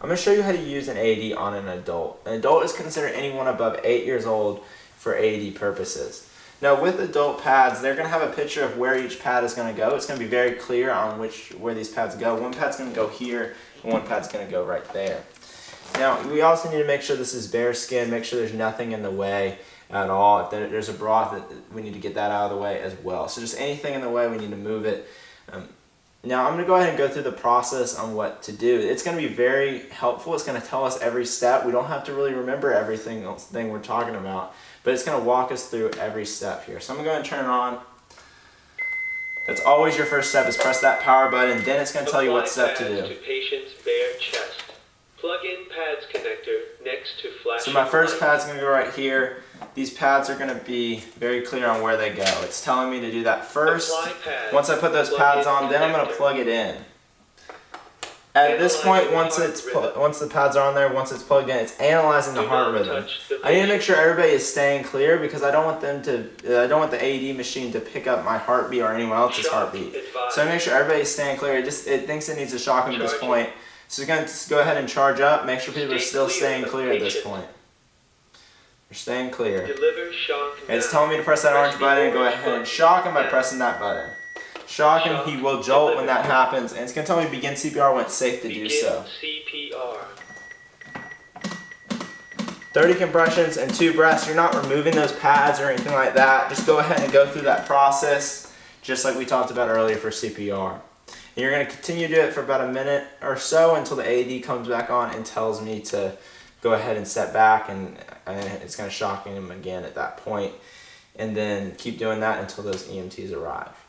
I'm going to show you how to use an AED on an adult. An adult is considered anyone above 8 years old for AED purposes. Now with adult pads, they're going to have a picture of where each pad is going to go. It's going to be very clear on where these pads go. One pad's going to go here, and one pad's going to go right there. Now we also need to make sure this is bare skin, make sure there's nothing in the way at all. If there's a broth, we need to get that out of the way as well. So just anything in the way, we need to move it. Now I'm going to go ahead and go through the process on what to do. It's going to be very helpful. It's going to tell us every step. We don't have to really remember everything we're talking about, but it's going to walk us through every step here. So I'm going to go ahead and turn it on. That's always your first step, is press that power button. Then it's going to tell you what step to do. To patient's bare chest. Plug in pads connector next to flashing. So my first pad's going to go right here. These pads are going to be very clear on where they go. It's telling me to do that first. Once I put those pads on, then I'm going to plug it in. At this point, once the pads are on there, once it's plugged in, it's analyzing the heart rhythm. I need to make sure everybody is staying clear because I don't want the AED machine to pick up my heartbeat or anyone else's heartbeat. So I make sure everybody is staying clear. It thinks it needs to shock them at this point. So it's going to go ahead and charge up. Make sure people are still staying clear at this point. You're staying clear. It's telling me to press that orange button and go ahead and shock him by pressing that button. Shock him, he will jolt when that happens, and it's going to tell me begin CPR when it's safe to do so. 30 compressions and 2 breaths. You're not removing those pads or anything like that. Just go ahead and go through that process just like we talked about earlier for CPR. And you're going to continue to do it for about a minute or so until the AED comes back on and tells me to go ahead and step back, and it's going to shock him again at that point. And then keep doing that until those EMTs arrive.